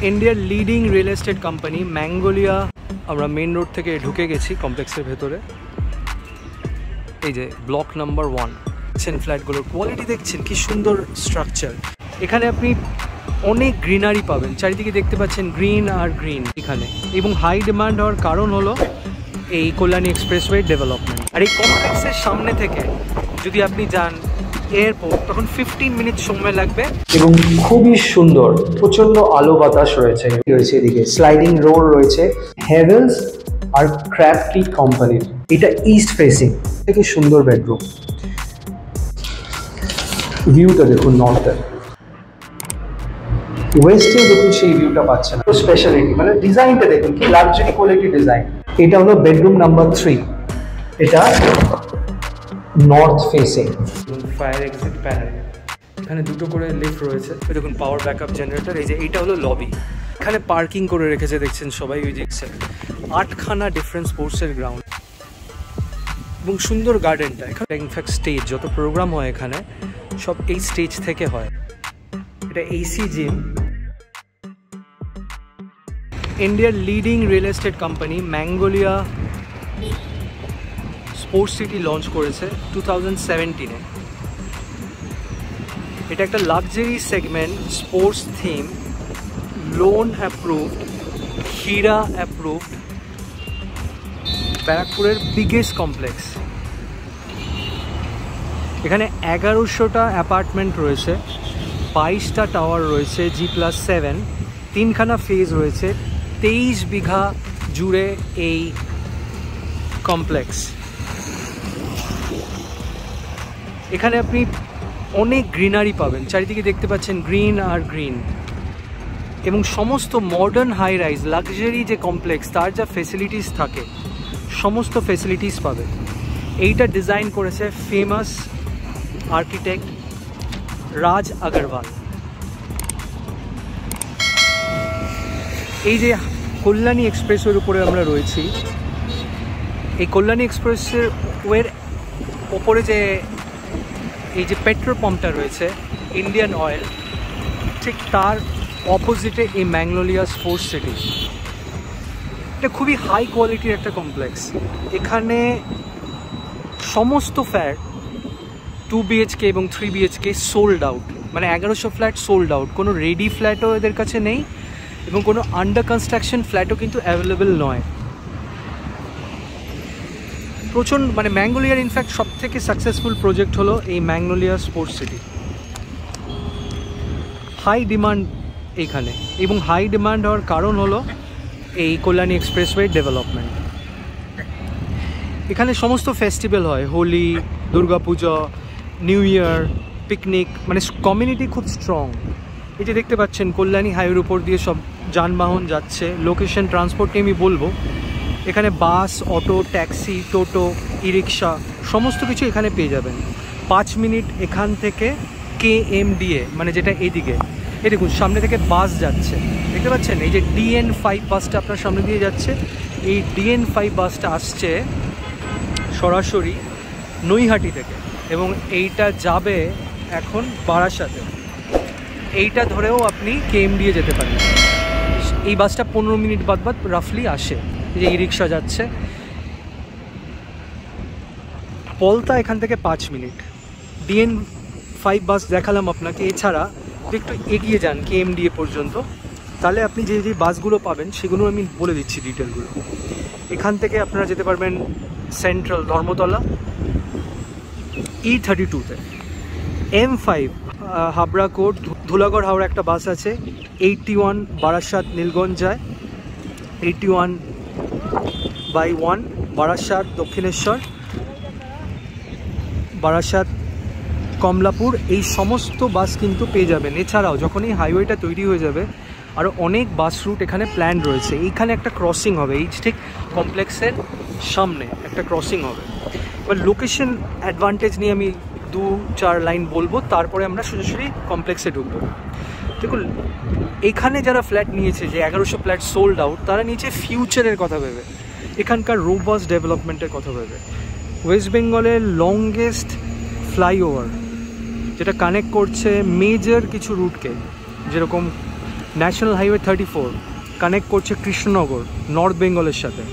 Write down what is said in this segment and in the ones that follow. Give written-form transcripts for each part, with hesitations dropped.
ইন্ডিয়ার leading real estate company ম্যাঙ্গোলিয়া। আমরা main road থেকে ঢুকে গেছি কমপ্লেক্সের ভেতরে। এই যে ব্লক নাম্বার 1 দেখছেন, ফ্ল্যাটগুলোর কোয়ালিটি দেখছেন কি সুন্দর স্ট্রাকচার। এখানে আপনি অনেক গ্রিনারি পাবেন, চারিদিকে দেখতে পাচ্ছেন গ্রিন আর গ্রিন এখানে। এবং হাই ডিমান্ড হওয়ার কারণ হলো এই কল্যাণী এক্সপ্রেসওয়ে ডেভেলপমেন্ট। আর এই কমপ্লেক্সের সামনে থেকে যদি আপনি যান এয়ারপোর্ট, তখন 15 মিনিট সময় লাগবে। এবং খুবই সুন্দর, প্রচন্ড আলো বাতাস রয়েছে এদিকে। স্লাইডিং রোড রয়েছে হেভেলস আর ক্র্যাফটি কোম্পানির। এটা ইস্ট ফেসিং থেকে সুন্দর বেডরুম। ভিউটা দেখুন নর্থের, ওয়েস্টে দেখুন সেই ভিউটা পাচ্ছেন। স্পেশালিটি মানে ডিজাইনটা দেখুন কি লাক্সারি কোয়ালিটি ডিজাইন। এটা হলো বেডরুম নাম্বার 3। এটা north facing. Fire exit panel, এখানে দুটো করে লিফট রয়েছে। দেখুন পাওয়ার ব্যাকআপ জেনারেটর। এই যে এইটা হলো লবি, এখানে পার্কিং করে রেখেছে দেখছেন সবাই। ওই যে 8খানা ডিফারেন্ট স্পোর্টসের গ্রাউন্ড এবং সুন্দর গার্ডেনটা। এখানে ইনফ্যাক্ট স্টেজ, যত প্রোগ্রাম হয় এখানে সব এই স্টেজ থেকে হয়। এটা এসি জিম। ইন্ডিয়ার leading real estate company Magnolia sports city launch করেছে 2017-এ। এটা একটা luxury segment, sports theme, loan approved, RERA approved, ব্যারাকপুরের বিগেস্ট কমপ্লেক্স। এখানে 1100টা অ্যাপার্টমেন্ট রয়েছে, 22টা টাওয়ার রয়েছে G+7, 3খানা ফেজ রয়েছে, 23 বিঘা জুড়ে এই কমপ্লেক্স। এখানে আপনি অনেক গ্রিনারি পাবেন, চারিদিকে দেখতে পাচ্ছেন গ্রিন আর গ্রিন। এবং সমস্ত মডার্ন হাই রাইজ লাক্সারি যে কমপ্লেক্স, তার যা ফেসিলিটিস থাকে সমস্ত ফেসিলিটিস পাবে। এইটা ডিজাইন করেছে ফেমাস আর্কিটেক্ট রাজ আগরওয়াল। এই যে কল্যাণী এক্সপ্রেসওয়ের উপরে আমরা রয়েছি, এই কল্যাণী এক্সপ্রেসওয়ের ওপরে যে এই যে পেট্রোল পাম্পটা রয়েছে ইন্ডিয়ান অয়েল, ঠিক তার অপোজিটে এই ম্যাঙ্গোলিয়া স্পোর্টস সিটি। এটা খুবই হাই কোয়ালিটির একটা কমপ্লেক্স। এখানে সমস্ত ফ্ল্যাট 2 BHK এবং 3 BHK সোল্ড আউট, মানে 1100 ফ্ল্যাট সোল্ড আউট। কোনো রেডি ফ্ল্যাটও এদের কাছে নেই এবং কোনো আন্ডার কনস্ট্রাকশন ফ্ল্যাটও কিন্তু অ্যাভেলেবেল নয়। প্রচণ্ড মানে ম্যাঙ্গোলিয়ার ইনফ্যাক্ট সব থেকে সাকসেসফুল প্রজেক্ট হলো এই ম্যাঙ্গোলিয়া স্পোর্টস সিটি। হাই ডিমান্ড এইখানে, এবং হাই ডিমান্ড হওয়ার কারণ হলো এই কল্যাণী এক্সপ্রেসওয়ে ডেভেলপমেন্ট। এখানে সমস্ত ফেস্টিভ্যাল হয়, Holi, Durgapuja, new year, picnic, মানে কমিউনিটি খুব স্ট্রং। এই যে দেখতে পাচ্ছেন কল্যাণী হাইওয়ের উপর দিয়ে সব যানবাহন যাচ্ছে। লোকেশন ট্রান্সপোর্ট নিয়ে আমি বলবো, এখানে বাস, অটো, ট্যাক্সি, টোটো, ই রিক্সা সমস্ত কিছু এখানে পেয়ে যাবেন। 5 মিনিট এখান থেকে KMDA, মানে যেটা এদিকে। এই দেখুন সামনে থেকে বাস যাচ্ছে, দেখতে পাচ্ছেন? এই যে DN5 বাসটা আপনার সামনে দিয়ে যাচ্ছে। এই DN5 বাসটা আসছে সরাসরি নৈহাটি থেকে, এবং এইটা যাবে এখন বারাসাতে। এইটা ধরেও আপনি KMDA যেতে পারেন। এই বাসটা 15 মিনিট বাদ রাফলি আসে। এই যে ই রিক্সা যাচ্ছে। পলতা এখান থেকে 5 মিনিট। DN5 বাস দেখালাম আপনাকে। এছাড়া একটু এগিয়ে যান KMDA পর্যন্ত, তাহলে আপনি যে যে বাসগুলো পাবেন সেগুলো আমি বলে দিচ্ছি ডিটেলগুলো। এখান থেকে আপনারা যেতে পারবেন সেন্ট্রাল ধর্মতলা, E32-তে, M5 হাবড়া কোর্ট, ধুলাগড় হাওড়া একটা বাস আছে, 81 বারাসাত নীলগঞ্জ যায়, 81/1 বারাসাত দক্ষিণেশ্বর, বারাসাত কমলাপুর। এই সমস্ত বাস কিন্তু পেয়ে যাবেন। এছাড়াও যখন এই হাইওয়েটা তৈরি হয়ে যাবে আরও অনেক বাস রুট এখানে প্ল্যান রয়েছে। এইখানে একটা ক্রসিং হবে, এই ঠিক কমপ্লেক্সের সামনে একটা ক্রসিং হবে। এবার লোকেশন অ্যাডভান্টেজ নিয়ে আমি 2-4 লাইন বলবো, তারপরে আমরা সোজাসুজি কমপ্লেক্সে ঢুকবো। দেখুন এখানে যারা ফ্ল্যাট নিয়েছে, যে 1100 ফ্ল্যাট সোল্ড আউট, তারা নিচে ফিউচারের কথা ভেবে, এখানকার রোবাস্ট ডেভেলপমেন্টের কথা ভেবে। ওয়েস্ট বেঙ্গলের লংগেস্ট ফ্লাইওভার, যেটা কানেক্ট করছে মেজর কিছু রুটকে, যেরকম ন্যাশনাল হাইওয়ে 34 কানেক্ট করছে কৃষ্ণনগর নর্থ বেঙ্গলের সাথে।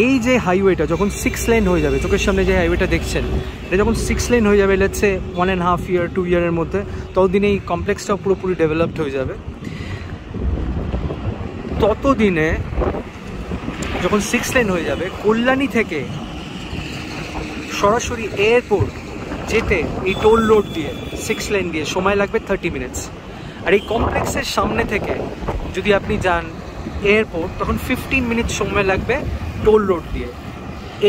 এই যে হাইওয়েটা যখন 6 লেন হয়ে যাবে, চোখের সামনে যে হাইওয়েটা দেখছেন, এটা যখন 6 লেন হয়ে যাবে, লেটস সে 1.5 ইয়ার 2 ইয়ারের মধ্যে, ততদিনে এই কমপ্লেক্সটাও পুরোপুরি ডেভেলপড হয়ে যাবে। ততদিনে যখন 6 লেন হয়ে যাবে, কল্যাণী থেকে সরাসরি এয়ারপোর্ট যেতে এই টোল রোড দিয়ে 6 লেন দিয়ে সময় লাগবে 30 মিনিটস। আর এই কমপ্লেক্সের সামনে থেকে যদি আপনি যান এয়ারপোর্ট, তখন 15 মিনিট সময় লাগবে টোল রোড দিয়ে।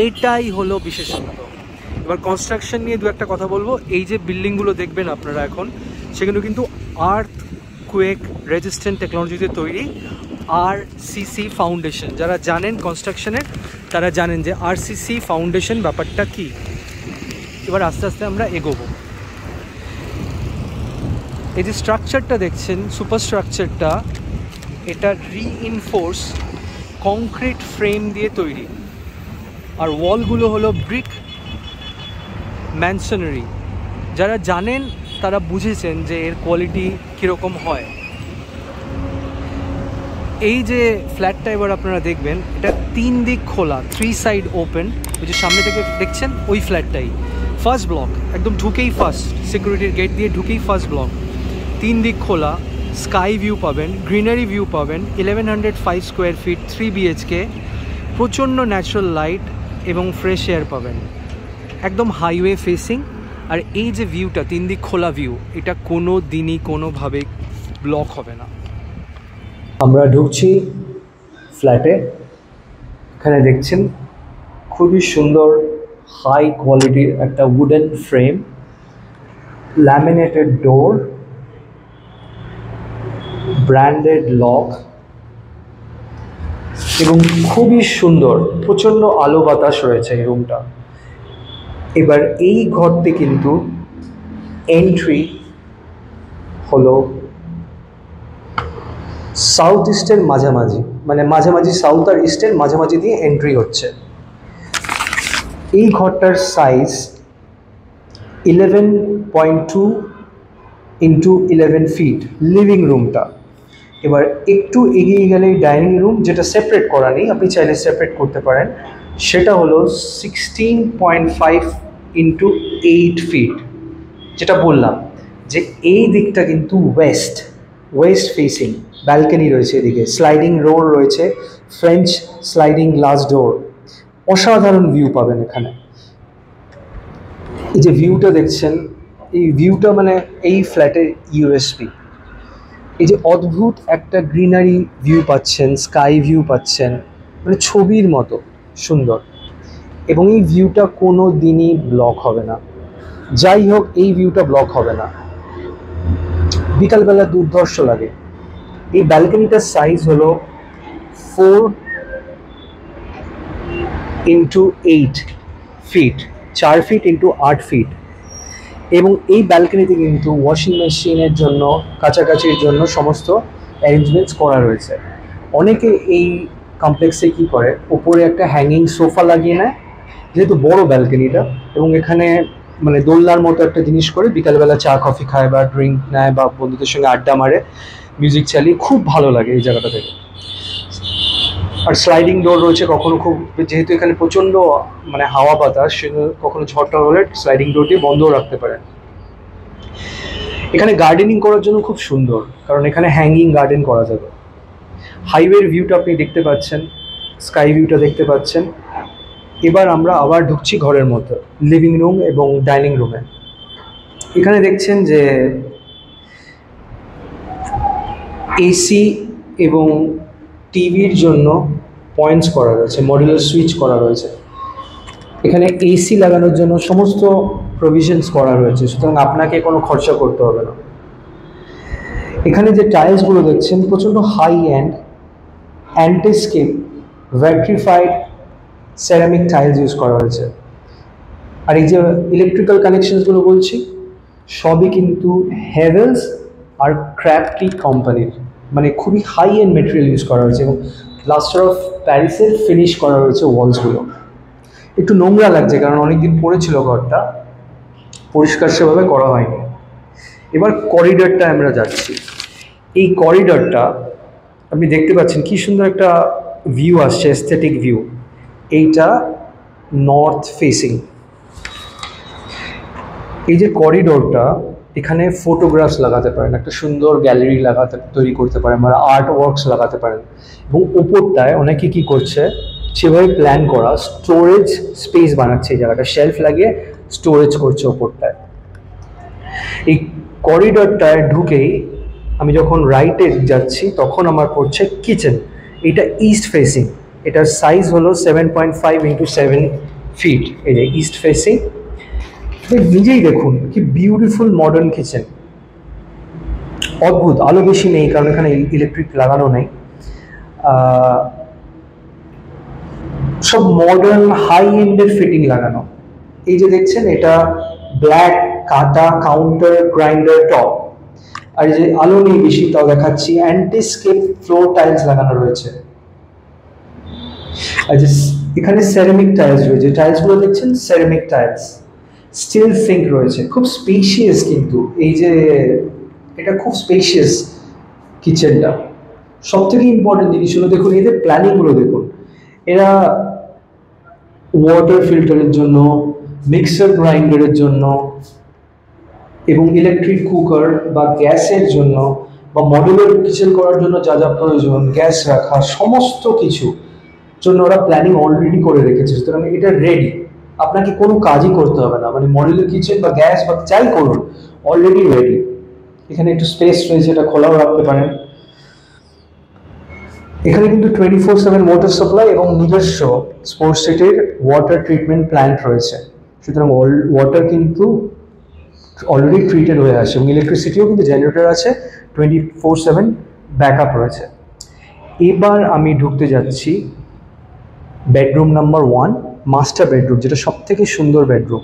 এইটাই হলো বিশেষত্ব। এবার কনস্ট্রাকশন নিয়ে দু একটা কথা বলবো। এই যে বিল্ডিংগুলো দেখবেন আপনারা এখন, সেগুলো কিন্তু আর্থ কুয়েক রেজিস্ট্যান্ট টেকনোলজিতে তৈরি, আরসিসি ফাউন্ডেশন। যারা জানেন কনস্ট্রাকশনের তারা জানেন যে আরসিসি ফাউন্ডেশন ব্যাপারটা কি। এবার আস্তে আস্তে আমরা এগোবো। এই যে স্ট্রাকচারটা দেখছেন, সুপার স্ট্রাকচারটা, এটা রিইনফোর্স কংক্রিট ফ্রেম দিয়ে তৈরি, আর ওয়ালগুলো হলো ব্রিক ম্যানসনারি। যারা জানেন তারা বুঝেছেন যে এর কোয়ালিটি কীরকম হয়। এই যে ফ্ল্যাটটা এবার আপনারা দেখবেন, এটা 3 দিক খোলা, 3 সাইড ওপেন। ওই যে সামনে থেকে দেখছেন ওই ফ্ল্যাটটাই ফার্স্ট ব্লক, একদম ঢুকেই ফার্স্ট সিকিউরিটির গেট দিয়ে ঢুকেই ফার্স্ট ব্লক। 3 দিক খোলা, স্কাই ভিউ পাবেন, গ্রিনারি ভিউ পাবেন, 1105 স্কোয়ার ফিট, 3 BHK, প্রচণ্ড ন্যাচারাল লাইট এবং ফ্রেশ এয়ার পাবেন, একদম হাইওয়ে ফেসিং। আর এই যে ভিউটা 3 দিক খোলা ভিউ, এটা কোনো দিনই কোনোভাবে ব্লক হবে না। আমরা ঢুকছি ফ্ল্যাটে। এখানে দেখছেন খুবই সুন্দর হাই কোয়ালিটির একটা উডেন ফ্রেম, ল্যামিনেটেড ডোর, ব্র্যান্ডেড লক এবং খুবই সুন্দর প্রচণ্ড আলো বাতাস রয়েছে এই রুমটা। এবার এই ঘরটি কিন্তু এন্ট্রি হলো সাউথ ইস্টের মাঝামাঝি, মানে মাঝামাঝি সাউথ আর ইস্টের মাঝামাঝি দিয়ে এন্ট্রি হচ্ছে। এই ঘরটার সাইজ 11.2 ইন্টু 11 ফিট লিভিং রুমটা। এবার একটু এগিয়ে গেলে ডাইনিং রুম, যেটা সেপারেট করা নেই, আপনি চাইলে সেপারেট করতে পারেন, সেটা হলো 16.5 ইন্টু 8 ফিট। যেটা বললাম যে এই দিকটা কিন্তু ওয়েস্ট ফেসিং, ব্যালকনি রয়েছে এদিকে, স্লাইডিং ডোর রয়েছে, ফ্রেঞ্চ স্লাইডিং গ্লাস ডোর, অসাধারণ ভিউ পাবেন এখানে। এই যে ভিউটা দেখছেন, এই ভিউটা মানে এই ফ্ল্যাটের ইউএসপি। এই যে অদ্ভুত একটা গ্রিনারি ভিউ পাচ্ছেন, স্কাই ভিউ পাচ্ছেন, মানে ছবির মতো সুন্দর। এবং এই ভিউটা কোনো দিনই ব্লক হবে না, যাই হোক এই ভিউটা ব্লক হবে না। বিকালবেলা দুর্ধর্ষ লাগে। এই ব্যালকনিটার সাইজ হলো 4 into 8 feet, 4 feet into 8 feet. এবং এই ব্যালকনিতে কিন্তু ওয়াশিং মেশিনের জন্য, কাছাকাছির জন্য সমস্ত অ্যারেঞ্জমেন্টস করা রয়েছে। অনেকে এই কমপ্লেক্সে কি করে, উপরে একটা হ্যাঙ্গিং সোফা লাগিয়ে নেয়, যেহেতু বড় ব্যালকনিটা, এবং এখানে মানে দোলনার মতো একটা জিনিস করে বিকালবেলা চা কফি খায় বা ড্রিঙ্ক নেয় বা বন্ধুদের সঙ্গে আড্ডা মারে, মিউজিক চালিয়ে, খুব ভালো লাগে এই জায়গাটা থেকে। আর স্লাইডিং ডোর রয়েছে, কখনো খুব, যেহেতু এখানে প্রচণ্ড মানে হাওয়া বাতাস, সেগুলো কখনো ঝড়টা হলে স্লাইডিং ডোর দিয়ে বন্ধও রাখতে পারেন। এখানে গার্ডেনিং করার জন্য খুব সুন্দর, কারণ এখানে হ্যাঙ্গিং গার্ডেন করা যাবে। হাইওয়ের ভিউটা আপনি দেখতে পাচ্ছেন, স্কাই ভিউটা দেখতে পাচ্ছেন। এবার আমরা আবার ঢুকছি ঘরের মধ্যে, লিভিং রুম এবং ডাইনিং রুমে। এখানে দেখছেন যে এসি এবং টিভির জন্য পয়েন্টস করা রয়েছে, মডুলার সুইচ করা রয়েছে। এখানে এসি লাগানোর জন্য সমস্ত প্রভিশনস করা রয়েছে, সুতরাং আপনাকে কোনো খরচা করতে হবে না। এখানে যে টাইলসগুলো দেখছেন প্রচণ্ড high end antiskid vitrified ceramic tiles use করা হয়েছে। আর এই যে ইলেকট্রিক্যাল কানেকশনসগুলো বলছি, সবই কিন্তু হ্যাভেলস আর ক্র্যাফটি কোম্পানির, মানে খুবই হাই এন্ড মেটেরিয়াল ইউজ করা হয়েছে, এবং প্লাস্টার অফ প্যারিসের ফিনিশ করা রয়েছে ওয়ালসগুলো। একটু নোংরা লাগছে কারণ অনেকদিন পড়েছিল ঘরটা, পরিষ্কার সেভাবে করা হয়নি। এবার করিডরটা আমরা যাচ্ছি। এই করিডরটা আপনি দেখতে পাচ্ছেন কি সুন্দর একটা ভিউ আসছে, এস্থেটিক ভিউ। এইটা নর্থ ফেসিং। এই যে করিডোরটা, এখানে ফটোগ্রাফস লাগাতে পারেন, একটা সুন্দর গ্যালারি তৈরি করতে পারেন, বা আর্ট ওয়ার্কস লাগাতে পারেন। এবং ওপরটায় অনেকে কি করছে, সেভাবে প্ল্যান করা স্টোরেজ স্পেস বানাচ্ছে, এই জায়গাটা শেলফ লাগিয়ে স্টোরেজ করছে ওপরটায়। এই করিডরটায় ঢুকেই আমি যখন রাইটে যাচ্ছি তখন আমার পড়ছে কিচেন। এটা ইস্ট ফেসিং, এটার সাইজ হলো 7.5 × 7 ফিট। এই যে ইস্ট ফেসিং, নিজেই দেখুন কি বিউটিফুল মডার্ন কিচেন, অদ্ভুত। আলো বেশি নেই কারণ এখানে ইলেকট্রিক লাগানো নেই, সব মডার্ন হাই এন্ডের ফিটিং লাগানো। এই যে দেখছেন এটা ব্ল্যাক কাটা কাউন্টার গ্রাইন্ডার টপ, আর এই যে আলো নেই বেশি তাও দেখাচ্ছি, অ্যান্টিস্কেপ ফ্লোর টাইলস লাগানো রয়েছে। আর যে এখানে সেরামিক টাইলস রয়েছে, টাইলসগুলো দেখছেন সেরামিক টাইলস। স্টিল সিঙ্ক রয়েছে, খুব স্পেশিয়াস। কিন্তু এই যে এটা খুব স্পেশিয়াস কিচেনটা। সব থেকে ইম্পর্টেন্ট জিনিস হলো দেখুন এদের প্ল্যানিংগুলো দেখুন। এরা ওয়াটার ফিল্টারের জন্য, মিক্সার গ্রাইন্ডারের জন্য, এবং ইলেকট্রিক কুকার বা গ্যাসের জন্য, বা মডুলার কিচেন করার জন্য যা যা প্রয়োজন, গ্যাস রাখা, সমস্ত কিছু জন্য ওরা প্ল্যানিং অলরেডি করে রেখেছে। সুতরাং এটা রেডি, আপনাকে কোনো কাজই করতে হবে না। মানে মডুলার কিচেন বা গ্যাস বা যাই করুন, অলরেডি রেডি। এখানে একটু স্পেস রয়েছে, এটা খোলাও রাখতে পারেন। এখানে কিন্তু 24/7 ওয়াটার সাপ্লাই এবং নিজস্ব স্পোর্টস সিটির ওয়াটার ট্রিটমেন্ট প্ল্যান্ট রয়েছে। সুতরাং ওয়াটার কিন্তু অলরেডি ট্রিটেড হয়ে আসে, এবং ইলেকট্রিসিটিও কিন্তু জেনারেটর আছে, 24/7 ব্যাকআপ রয়েছে। এবার আমি ঢুকতে যাচ্ছি বেডরুম নাম্বার 1, মাস্টার বেডরুম, যেটা সব থেকে সুন্দর বেডরুম।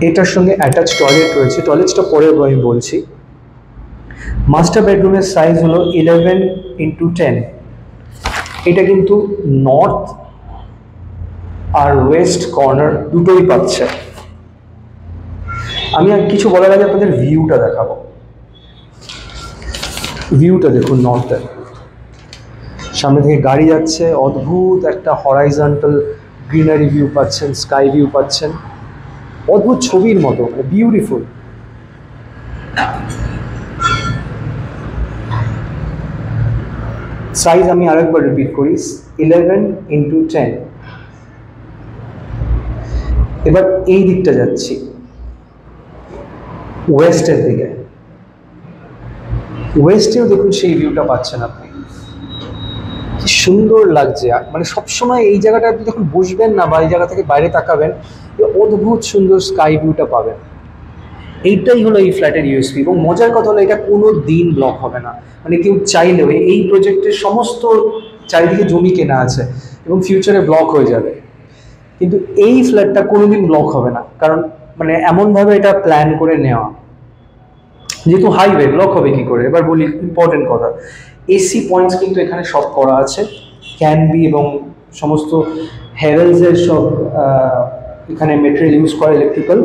এটার সঙ্গে অ্যাটাচ টয়লেট রয়েছে, টয়লেটটা পরে আমি বলছি। মাস্টার বেডরুমের সাইজ হলো 11 × 10। এটা কিন্তু নর্থ আর ওয়েস্ট কর্নার দুটোই পাচ্ছে। আমি আর কিছু বলার আগে আপনাদের ভিউটা দেখাবো। ভিউটা দেখুন, নর্থের সামনে থেকে গাড়ি যাচ্ছে, অদ্ভুত একটা হরাইজন্টাল গ্রিনারি ভিউ পাচ্ছেন, স্কাই ভিউ পাচ্ছেন, অদ্ভুত ছবির মতো, মানে বিউটিফুল। সাইজ আমি আরেকবার রিপিট করি, 11 × 10। এবার এই দিকটা যাচ্ছি, ওয়েস্টের দিকে। ওয়েস্টেও দেখুন সেই ভিউটা পাচ্ছেন আপনি, কি সুন্দর লাগছে। মানে সবসময় এই জায়গাটা আপনি যখন বসবেন না বা এই জায়গা থেকে বাইরে তাকাবেন, অদ্ভুত সুন্দর স্কাই ভিউটা পাবেন। এইটাই হলো এই ফ্ল্যাটের ইউএসপি। এবং মজার কথা হলো এটা কোনো দিন ব্লক হবে না। মানে কেউ চাইলেও, এই প্রজেক্টের সমস্ত চারিদিকে জমি কেনা আছে এবং ফিউচারে ব্লক হয়ে যাবে, কিন্তু এই ফ্ল্যাটটা কোনোদিন ব্লক হবে না। কারণ মানে এমনভাবে এটা প্ল্যান করে নেওয়া, যেহেতু হাইওয়ে ব্লক হবে কি করে। এবার বলি ইম্পর্টেন্ট কথা, এসি পয়েন্টস কিন্তু এখানে সব করা আছে, ক্যানবি এবং সমস্ত হ্যাভেলসের সব এখানে মেটেরিয়াল ইউজ করে, ইলেকট্রিক্যাল।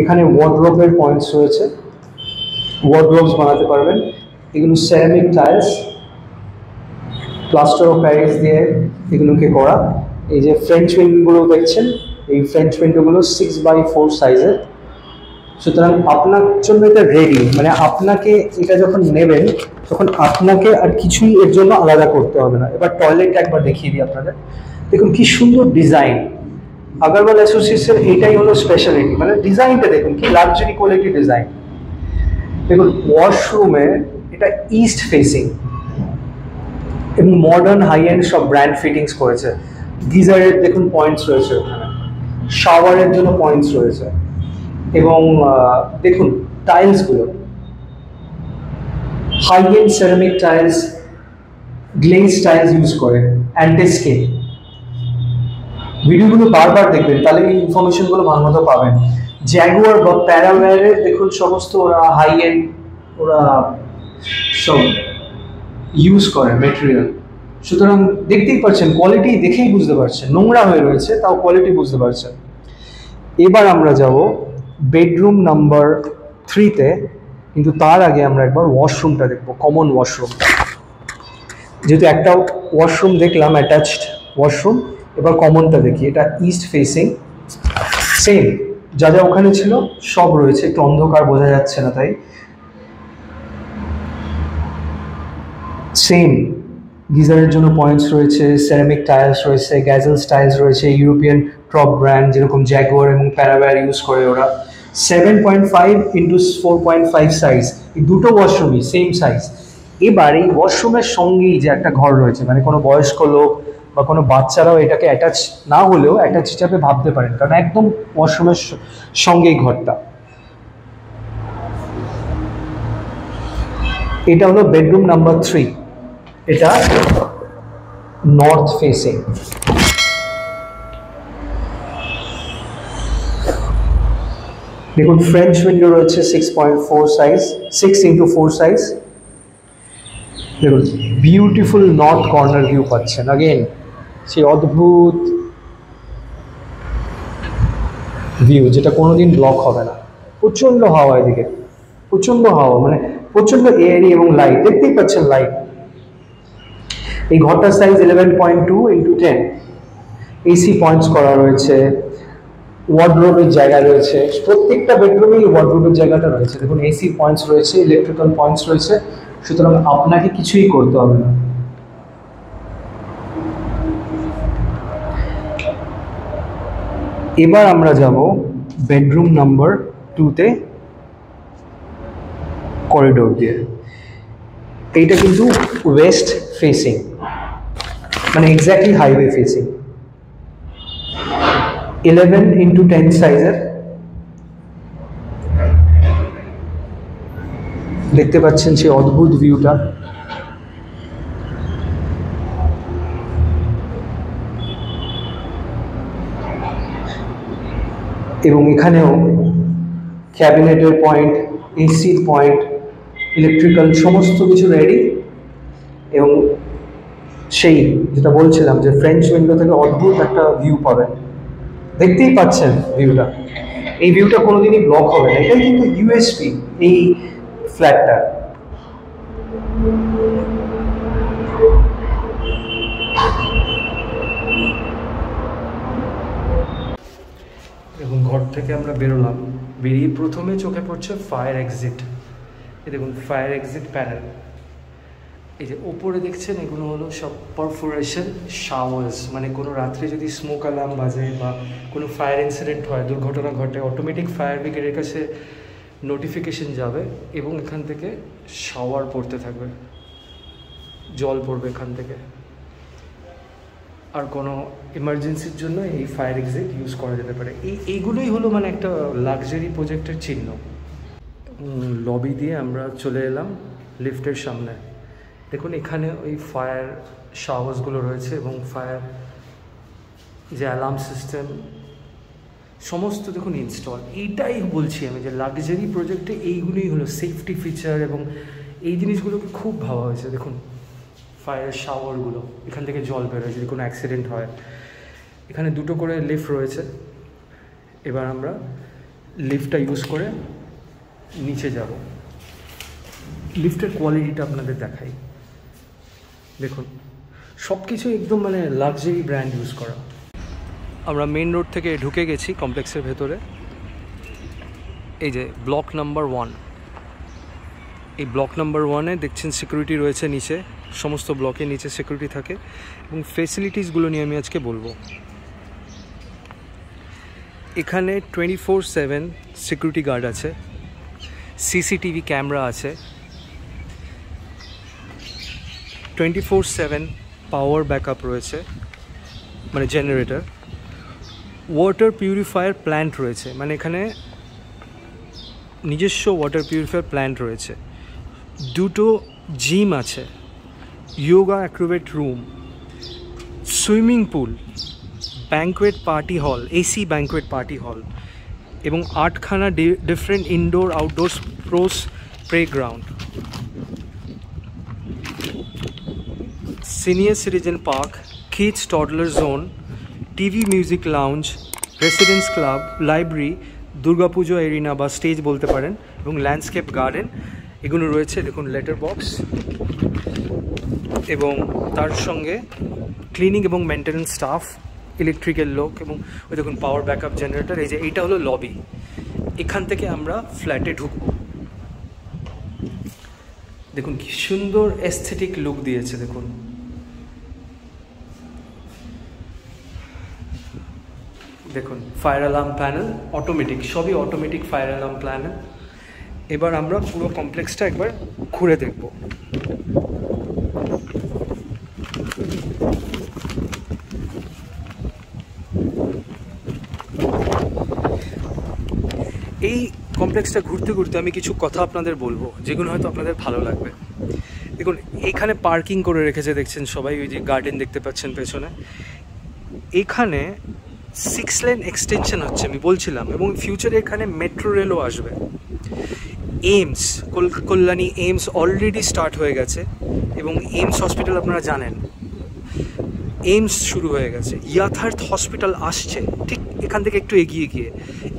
এখানে ওয়ার্ড্রোবের পয়েন্টস রয়েছে, ওয়ার্ড্রোবস বানাতে পারবেন। এগুলো ceramic tiles, plaster of Paris দিয়ে এগুলোকে করা। এই যে ফ্রেঞ্চ উইন্ডোগুলো দেখছেন, এই ফ্রেঞ্চ উইন্ডোগুলো 6/4 সাইজের। সুতরাং আপনার জন্য এটা রেডি। মানে আপনাকে এটা যখন নেবেন তখন আপনাকে আর কিছুই এর জন্য আলাদা করতে হবে না। এবার টয়লেটটা একবার দেখিয়ে দিই আপনাদের। দেখুন কি সুন্দর ডিজাইন, আগরওয়াল অ্যাসোসিয়েটসের এটাই হলো স্পেশালিটি। মানে ডিজাইনটা দেখুন কি লাক্সারি কোয়ালিটি ডিজাইন। দেখুন ওয়াশরুমে এটা ইস্ট ফেসিং এবং মডার্ন হাই এন্ড সব ব্র্যান্ড ফিটিংস করেছে। গিজারের দেখুন পয়েন্টস রয়েছে ওখানে, শাওয়ারের জন্য পয়েন্টস রয়েছে। এবং দেখুন টাইলসগুলো high end ceramic tiles, glaze tiles use করে, অ্যান্টিস্কেপ। ভিডিওগুলো বারবার দেখবেন, তাহলে এই ইনফরমেশনগুলো ভালো মতো পাবেন। জ্যাগুয়ার বা প্যারাওয়্যারের দেখুন সমস্ত ওরা হাই এন্ড ওরা সব ইউজ করে মেটেরিয়াল। সুতরাং দেখতেই পাচ্ছেন, কোয়ালিটি দেখেই বুঝতে পারছেন। নোংরা হয়ে রয়েছে তাও কোয়ালিটি বুঝতে পারছেন। এবার আমরা যাব বেডরুম নাম্বার 3-তে। কিন্তু তার আগে আমরা একবার ওয়াশরুমটা দেখবো, কমন ওয়াশরুম। যেহেতু একটা ওয়াশরুম দেখলাম, অ্যাটাচড ওয়াশরুম, এবার কমনটা দেখি। এটা ইস্ট ফেসিং, সেম যা যা ওখানে ছিল সব রয়েছে, একটু অন্ধকার বোঝা যাচ্ছে না তাই। সেম গিজারের জন্য পয়েন্টস রয়েছে, সেরামিক টাইলস রয়েছে, গ্যাজেলস টাইলস রয়েছে, ইউরোপিয়ান টপ ব্র্যান্ড যেরকম জ্যাগুয়ার এবং প্যারাওয়্যার ইউজ করে ওরা। 7.5 ইন্টু 4.5 সাইজ, এই দুটো ওয়াশরুমই সেম সাইজ। এবার এই ওয়াশরুমের সঙ্গেই যে একটা ঘর রয়েছে, মানে কোনো বয়স্ক লোক বা কোনো বাচ্চারাও এটাকে অ্যাটাচ না হলেও অ্যাটাচ হিসাবে ভাবতে পারেন, কারণ একদম ওয়াশরুমের সঙ্গেই ঘরটা। এটা হলো বেডরুম নাম্বার 3, এটা নর্থ ফেসিং। দেখুন ফ্রেঞ্চ উইন্ডো রয়েছে 6.4 সাইজ, 6x4 সাইজ। দেখুন বিউটিফুল নর্থ কর্নার ভিউ পাচ্ছেন। আগেন সেই অদ্ভুত ভিউ যেটা কোনোদিন ব্লক হবে না। প্রচণ্ড হাওয়া এদিকে, প্রচণ্ড হাওয়া, মানে প্রচণ্ড এয়ারি এবং লাইট, দেখতেই পাচ্ছেন লাইট। এই ঘরটার সাইজ 11.2 ইন্টু 10। এসি পয়েন্টস করা রয়েছে, ওয়ার্ডরোবের জায়গা রয়েছে, প্রত্যেকটা বেডরুমেই ওয়ার্ডরোবের জায়গাটা রয়েছে। দেখুন এসি পয়েন্টস রয়েছে, ইলেকট্রিক্যাল পয়েন্টস রয়েছে, সুতরাং আপনাকে কিছুই করতে হবে না। এবার আমরা যাব বেডরুম নাম্বার 2-তে, করিডোর দিয়ে। এইটা কিন্তু ওয়েস্ট ফেসিং, মানে এক্স্যাক্টলি হাইওয়ে ফেসিং। 11x10 সাইজের, দেখতে পাচ্ছেন সেই অদ্ভুত ভিউটা। এবং এখানেও ক্যাবিনেটের পয়েন্ট, এসির পয়েন্ট, ইলেকট্রিক্যাল সমস্ত কিছু রেডি। এবং সেই যেটা বলছিলাম যে ফ্রেঞ্চ উইন্ডো থেকে অদ্ভুত একটা ভিউ পাবেন, দেখতেই পাচ্ছেন ভিউটা। এই ভিউটা কোনোদিনই ব্লক হবে না, এটাই কিন্তু ইউএসপি এই ফ্ল্যাটটা। দেখুন ঘর থেকে আমরা বেরোলাম, বেরিয়ে প্রথমে চোখে পড়ছে ফায়ার এক্সিট। এই দেখুন ফায়ার এক্সিট প্যানেল। এই যে ওপরে দেখছেন এগুলো হলো সব পারফোরেশন শাওয়ার্স, মানে কোনো রাত্রে যদি স্মোক অ্যালার্ম বাজে বা কোনো ফায়ার ইনসিডেন্ট হয়, দুর্ঘটনা ঘটে, অটোমেটিক ফায়ার ব্রিগেডের কাছে নোটিফিকেশন যাবে এবং এখান থেকে শাওয়ার পড়তে থাকবে, জল পড়বে এখান থেকে। আর কোনো এমার্জেন্সির জন্য এই ফায়ার এক্সিট ইউজ করা যেতে পারে। এইগুলোই হলো মানে একটা লাক্সারি প্রজেক্টের চিহ্ন। লবি দিয়ে আমরা চলে এলাম লিফটের সামনে। দেখুন এখানে ওই ফায়ার শাওয়ার্সগুলো রয়েছে এবং ফায়ার যে অ্যালার্ম সিস্টেম সমস্ত দেখুন ইনস্টল। এইটাই বলছি আমি যে লাক্সারি প্রজেক্টে এইগুলোই হলো সেফটি ফিচার, এবং এই জিনিসগুলোকে খুব ভাবা হয়েছে। দেখুন ফায়ার শাওয়ারগুলো, এখান থেকে জল বেরোয় যদি কোনো অ্যাক্সিডেন্ট হয়। এখানে দুটো করে লিফট রয়েছে। এবার আমরা লিফটটা ইউজ করে নিচে যাব। লিফটের কোয়ালিটিটা আপনাদের দেখাই। দেখুন সব কিছু একদম মানে লাক্সারি ব্র্যান্ড ইউজ করা। আমরা মেন রোড থেকে ঢুকে গেছি কমপ্লেক্সের ভেতরে। এই যে ব্লক নাম্বার 1, এই ব্লক নাম্বার 1-এ দেখছেন সিকিউরিটি রয়েছে নিচে, সমস্ত ব্লকের নিচে সিকিউরিটি থাকে। এবং ফেসিলিটিসগুলো নিয়ে আমি আজকে বলবো। এখানে 24/7 সিকিউরিটি গার্ড আছে, সিসিটিভি ক্যামেরা আছে, 24/7 পাওয়ার ব্যাকআপ রয়েছে, মানে জেনারেটর। ওয়াটার পিউরিফায়ার প্ল্যান্ট রয়েছে, মানে এখানে নিজস্ব ওয়াটার পিউরিফায়ার প্ল্যান্ট রয়েছে। দুটো জিম আছে, yoga acrobat room, swimming pool, banquet party hall, AC banquet party hall এবং 8খানা different indoor outdoor sports playground, senior citizen park, kids toddler zone, TV music lounge, residence club, library, Durga Puja arena বা stage বলতে পারেন, এবং landscape garden এগুলো রয়েছে। দেখুন letter box এবং তার সঙ্গে ক্লিনিং এবং মেনটেন্যান্স স্টাফ, ইলেকট্রিক্যাল লোক এবং ওই দেখুন পাওয়ার ব্যাকআপ জেনারেটর। এই যে এইটা হলো লবি, এখান থেকে আমরা ফ্ল্যাটে ঢুকবো। দেখুন কি সুন্দর এস্থেটিক লুক দিয়েছে। দেখুন দেখুন ফায়ার অ্যালার্ম প্যানেল অটোমেটিক, সবই অটোমেটিক ফায়ার অ্যালার্ম প্যানেল। এবার আমরা পুরো কমপ্লেক্সটা একবার ঘুরে দেখব। এই কমপ্লেক্সটা ঘুরতে ঘুরতে আমি কিছু কথা আপনাদের বলবো যেগুলো হয়তো আপনাদের ভালো লাগবে। দেখুন এইখানে পার্কিং করে রেখেছে দেখছেন সবাই, ওই যে গার্ডেন দেখতে পাচ্ছেন পেছনে। এখানে 6 লেন এক্সটেনশন হচ্ছে আমি বলছিলাম, এবং ফিউচারে এখানে মেট্রো রেলও আসবে। AIIMS Kalyani AIIMS already start হয়ে গেছে, এবং এইমস হসপিটাল আপনারা জানেন এইমস শুরু হয়ে গেছে। ইয়াথার্থ হসপিটাল আসছে ঠিক এখান থেকে একটু এগিয়ে গিয়ে।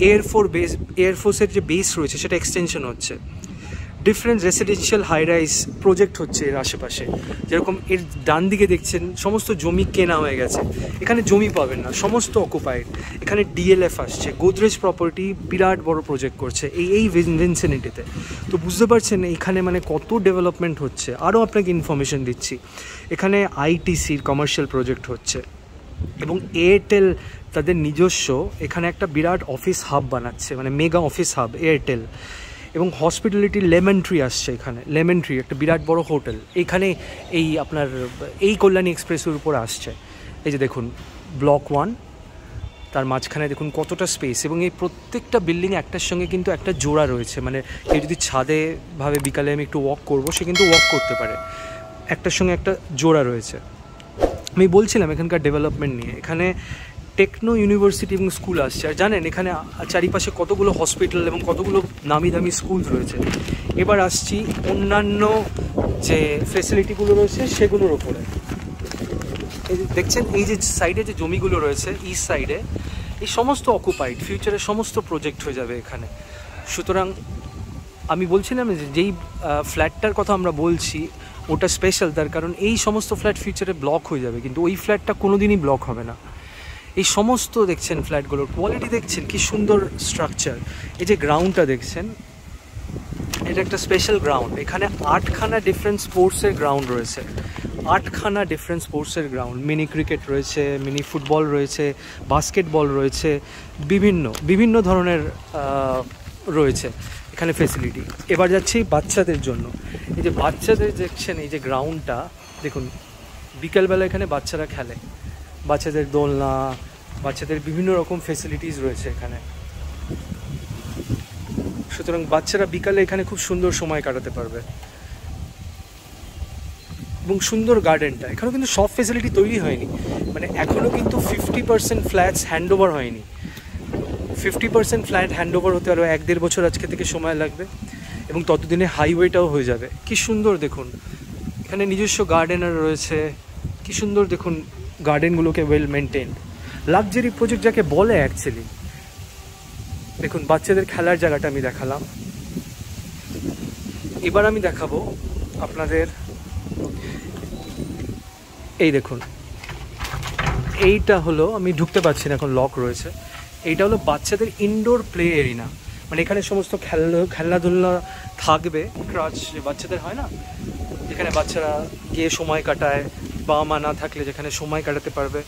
এয়ারফোর্সের যে বেস রয়েছে সেটা এক্সটেনশন হচ্ছে। Different residential high rise project হচ্ছে এর আশেপাশে। যেরকম এর ডান দিকে দেখছেন সমস্ত জমি কেনা হয়ে গেছে, এখানে জমি পাবেন না, সমস্ত অকুপাইড। এখানে ডিএলএফ আসছে, গোদরেজ প্রপার্টি বিরাট বড় প্রজেক্ট করছে এই ভিনসেনিটিতে। তো বুঝতে পারছেন এখানে মানে কত ডেভেলপমেন্ট হচ্ছে। আরও আপনাকে ইনফরমেশন দিচ্ছি, এখানে আইটিসির কমার্শিয়াল প্রজেক্ট হচ্ছে, এবং এয়ারটেল তাদের নিজস্ব এখানে একটা বিরাট অফিস হাব বানাচ্ছে, মানে মেগা অফিস হাব এয়ারটেল। এবং হসপিটালিটি লেমন ট্রি আসছে এখানে, লেমন ট্রি একটা বিরাট বড় হোটেল এখানে এই আপনার এই কল্যাণী এক্সপ্রেসের উপর আসছে। এই যে দেখুন ব্লক 1, তার মাঝখানে দেখুন কতটা স্পেস, এবং এই প্রত্যেকটা বিল্ডিং একটার সঙ্গে কিন্তু একটা জোড়া রয়েছে। মানে কেউ যদি ছাদে ভাবে বিকালে আমি একটু ওয়াক করবো, সে কিন্তু ওয়াক করতে পারে, একটার সঙ্গে একটা জোড়া রয়েছে। আমি বলছিলাম এখানকার ডেভেলপমেন্ট নিয়ে। এখানে টেকনো ইউনিভার্সিটি এবং স্কুল আসছে, আর জানেন এখানে চারিপাশে কতগুলো হসপিটাল এবং কতগুলো নামি দামি স্কুল রয়েছে। এবার আসছি অন্যান্য যে ফেসিলিটিগুলো রয়েছে সেগুলোর ওপরে। এই যে দেখছেন এই যে সাইডে যে জমিগুলো রয়েছে ইস্ট সাইডে, এই সমস্ত অকুপাইড, ফিউচারে সমস্ত প্রজেক্ট হয়ে যাবে এখানে। সুতরাং আমি বলছিলাম যে যেই ফ্ল্যাটটার কথা আমরা বলছি ওটা স্পেশাল, তার কারণ এই সমস্ত ফ্ল্যাট ফিউচারে ব্লক হয়ে যাবে, কিন্তু ওই ফ্ল্যাটটা কোনো দিনই ব্লক হবে না। এই সমস্ত দেখছেন ফ্ল্যাটগুলোর কোয়ালিটি দেখছেন কি সুন্দর স্ট্রাকচার। এই যে গ্রাউন্ডটা দেখছেন, এটা একটা স্পেশাল গ্রাউন্ড। এখানে 8খানা ডিফারেন্ট স্পোর্টসের গ্রাউন্ড রয়েছে, 8খানা ডিফারেন্ট স্পোর্টসের গ্রাউন্ড। মিনি ক্রিকেট রয়েছে, মিনি ফুটবল রয়েছে, বাস্কেটবল রয়েছে, বিভিন্ন ধরনের রয়েছে এখানে ফেসিলিটি। এবার যাচ্ছি বাচ্চাদের জন্য। এই যে বাচ্চাদের দেখছেন এই যে গ্রাউন্ডটা দেখুন, বিকেলবেলা এখানে বাচ্চারা খেলে, বাচ্চাদের দোলনা, বাচ্চাদের বিভিন্ন রকম ফেসিলিটিস রয়েছে এখানে। সুতরাং বাচ্চারা বিকালে এখানে খুব সুন্দর সময় কাটাতে পারবে। এবং সুন্দর গার্ডেনটা, এখানেও কিন্তু সব ফেসিলিটি তৈরি হয়নি, মানে এখনও কিন্তু 50% ফ্ল্যাটস হ্যান্ড ওভার হয়নি। 50% ফ্ল্যাট হ্যান্ড ওভার হতে আরও 1-1.5 বছর আজকে থেকে সময় লাগবে, এবং ততদিনে হাইওয়েটাও হয়ে যাবে। কি সুন্দর দেখুন, এখানে নিজস্ব গার্ডেনার রয়েছে, কি সুন্দর দেখুন গার্ডেনগুলোকে ওয়েল মেনটেন। লাক্সারি প্রজেক্ট যাকে বলে অ্যাকচুয়ালি। দেখুন বাচ্চাদের খেলার জায়গাটা আমি দেখালাম। এবার আমি দেখাবো আপনাদের, এই দেখুন এইটা হলো, আমি ঢুকতে পারছি না এখন, লক রয়েছে। এইটা হলো বাচ্চাদের ইনডোর প্লে এরিয়া, মানে এখানে সমস্ত খেলনাধুলা থাকবে। ক্রাচ যে বাচ্চাদের হয় না, যেখানে বাচ্চারা গিয়ে সময় কাটায়, বাবা মা না থাকলে যেখানে সময় কাটাতে পারবে,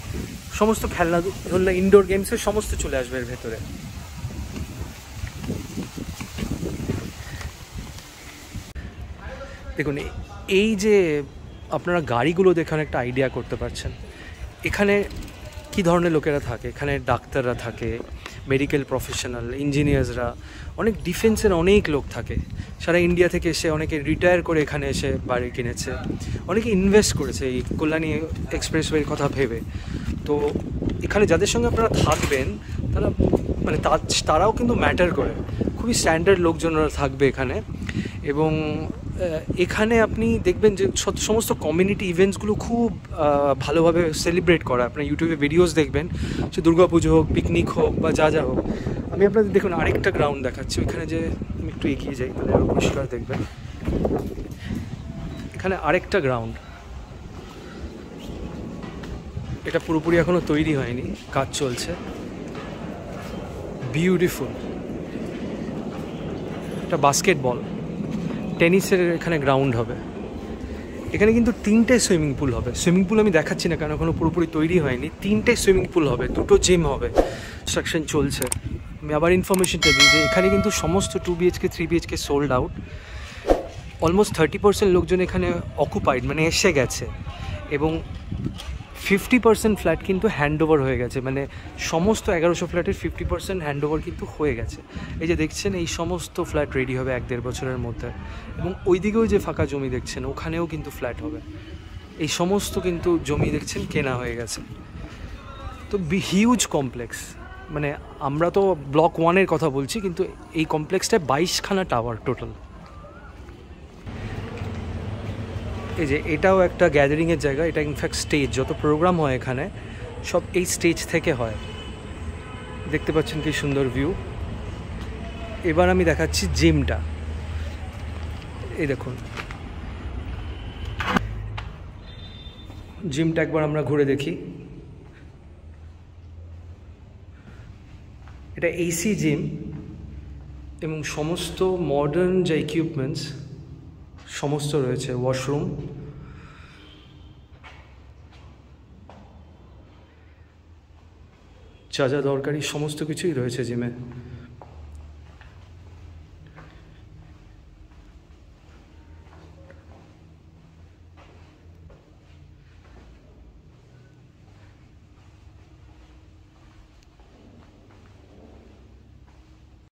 সমস্ত খেলনাধুলা ইনডোর গেমসের সমস্ত চলে আসবে এর ভেতরে। দেখুন এই যে আপনারা গাড়িগুলো দেখে একটা আইডিয়া করতে পারছেন এখানে কী ধরনের লোকেরা থাকে। এখানে ডাক্তাররা থাকে, মেডিকেল প্রফেশনাল, ইঞ্জিনিয়ার্সরা, অনেক ডিফেন্সের অনেক লোক থাকে। সারা ইন্ডিয়া থেকে এসে অনেকে রিটায়ার করে এখানে এসে বাড়ি কিনেছে, অনেকে ইনভেস্ট করেছে এই কল্যাণী এক্সপ্রেসওয়ের কথা ভেবে। তো এখানে যাদের সঙ্গে আপনারা থাকবেন তারা মানে তারাও কিন্তু ম্যাটার করে, খুবই স্ট্যান্ডার্ড লোকজনরা থাকবে এখানে। এবং এখানে আপনি দেখবেন যে সমস্ত কমিউনিটি ইভেন্টসগুলো খুব ভালোভাবে সেলিব্রেট করা। আপনার ইউটিউবে ভিডিওস দেখবেন, সে দুর্গাপুজো হোক, পিকনিক হোক বা যা হোক, আমি আপনাদের দেখুন আরেকটা গ্রাউন্ড দেখাচ্ছি, ওইখানে যে আমি একটু এগিয়ে যাই তাহলে আরও পরিষ্কার দেখবেন। এখানে আরেকটা গ্রাউন্ড, এটা পুরোপুরি এখনও তৈরি হয়নি, কাজ চলছে। বিউটিফুল, এটা বাস্কেটবল টেনিসের এখানে গ্রাউন্ড হবে। এখানে কিন্তু 3টে সুইমিং পুল হবে। সুইমিং পুল আমি দেখাচ্ছি না কারণ এখনও পুরোপুরি তৈরি হয়নি। 3টে সুইমিং পুল হবে, 2টো জিম হবে, কনস্ট্রাকশন চলছে। আমি আবার ইনফরমেশনটা দিই যে এখানে কিন্তু সমস্ত 2 BHK 3 BHK sold out. Almost 30% লোকজন এখানে অকুপাইড, মানে এসে গেছে, এবং 50% ফ্ল্যাট কিন্তু হ্যান্ড ওভার হয়ে গেছে। মানে সমস্ত 1100 ফ্ল্যাটের 50% হ্যান্ড ওভার কিন্তু হয়ে গেছে। এই যে দেখছেন এই সমস্ত ফ্ল্যাট রেডি হবে 1-1.5 বছরের মধ্যে, এবং ওই দিকেও যে ফাঁকা জমি দেখছেন ওখানেও কিন্তু ফ্ল্যাট হবে। এই সমস্ত কিন্তু জমি দেখছেন কেনা হয়ে গেছে। তো হিউজ কমপ্লেক্স, মানে আমরা তো ব্লক 1-এর কথা বলছি, কিন্তু এই কমপ্লেক্সটায় 22খানা টাওয়ার টোটাল। এই যে এটাও একটা গ্যাদারিংয়ের জায়গা, এটা ইনফ্যাক্ট স্টেজ, যত প্রোগ্রাম হয় এখানে সব এই স্টেজ থেকে হয়। দেখতে পাচ্ছেন কি সুন্দর ভিউ। এবার আমি দেখাচ্ছি জিমটা, এই দেখুন জিমটা একবার আমরা ঘুরে দেখি। এটা এসি জিম এবং সমস্ত মডার্ন যে ইকুইপমেন্টস সমস্ত রয়েছে, ওয়াশরুম, যা যা দরকারি সমস্ত কিছুই রয়েছে জিমে।